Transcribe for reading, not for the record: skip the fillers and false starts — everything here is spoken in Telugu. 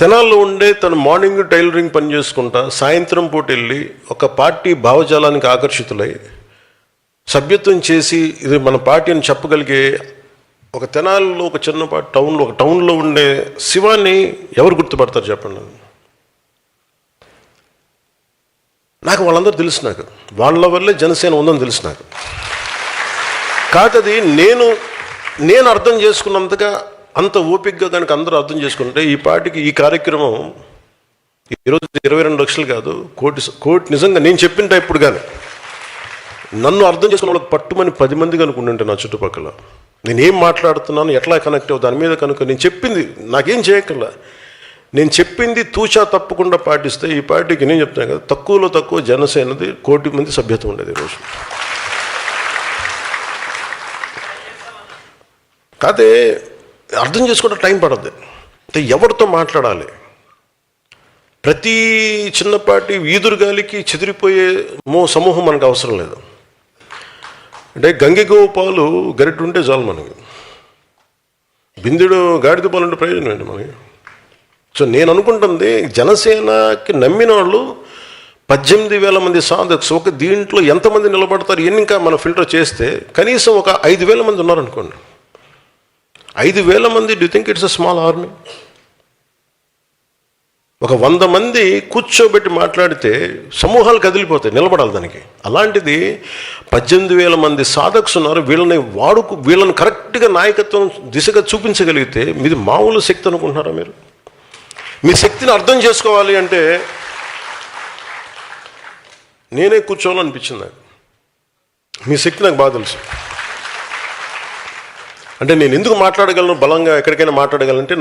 తెనాల్లో ఉండే తను మార్నింగ్ టైలరింగ్ పని చేసుకుంటా సాయంత్రం పూట వెళ్ళి ఒక పార్టీ భావజాలానికి ఆకర్షితులై సభ్యత్వం చేసి ఇది మన పార్టీ అని చెప్పగలిగే ఒక తెనాల్లో ఒక చిన్నపాటి టౌన్లో ఉండే శివాన్ని ఎవరు గుర్తుపడతారు చెప్పండి. నాకు వాళ్ళందరూ తెలుసు, నాకు వాళ్ళ వల్లే జనసేన ఉందని తెలుసు నాకు. కాదది నేను అర్థం చేసుకున్నంతగా అంత ఓపికగా కనుక అందరూ అర్థం చేసుకుంటే ఈ పార్టీకి ఈ కార్యక్రమం ఈరోజు 22 లక్షలు కాదు, కోటి నిజంగా నేను చెప్పిన టైప్పుడు కానీ నన్ను అర్థం చేసుకున్న వాళ్ళకి పట్టుమని 10 మంది కనుకుంటుంటే నా చుట్టుపక్కల నేనేం మాట్లాడుతున్నాను, ఎట్లా కనెక్ట్ అవ్వ దాని మీద కనుక నేను చెప్పింది నాకేం చేయక్కర్లా, నేను చెప్పింది తూచా తప్పకుండా పాటిస్తే ఈ పార్టీకి నేను చెప్తాను కదా, తక్కువలో తక్కువ జనసేనది 1 కోటి మంది సభ్యత్వం ఉండేది ఈరోజు. కాదే అర్థం చేసుకోవడం టైం పడద్దు. అంటే ఎవరితో మాట్లాడాలి, ప్రతి చిన్నపాటి ఈదురుగాలికి చెదిరిపోయే సమూహం మనకు అవసరం లేదు. అంటే గంగిగోవు పాలు గరిటె ఉంటే చాలు మనకి, బిందెడు గాడిద పాలు ఉంటే ప్రయోజనం ఏంటి మనకి. సో నేను అనుకుంటుంది జనసేనకి నమ్మిన వాళ్ళు 18,000 మంది సాధకులు, ఒక దీంట్లో ఎంతమంది నిలబడతారు ఎన్ని ఇంకా మనం ఫిల్టర్ చేస్తే కనీసం ఒక 5,000 మంది ఉన్నారనుకోండి. 5,000 మంది, do think it's a small army? ఒక 100 మంది కూర్చోబెట్టి మాట్లాడితే సమూహాలు కదిలిపోతాయి, నిలబడాలి దానికి. అలాంటిది 18,000 మంది సాధకులు ఉన్నారు. వీళ్ళని కరెక్ట్గా నాయకత్వం దిశగా చూపించగలిగితే మీది మామూలు శక్తి అనుకుంటున్నారా మీరు? మీ శక్తిని అర్థం చేసుకోవాలి అంటే నేనే కూర్చోవాలనిపించింది నాకు. మీ శక్తి నాకు బాగా తెలుసు. అంటే నేను ఎందుకు మాట్లాడగలను, బలంగా ఎక్కడికైనా మాట్లాడగలంటే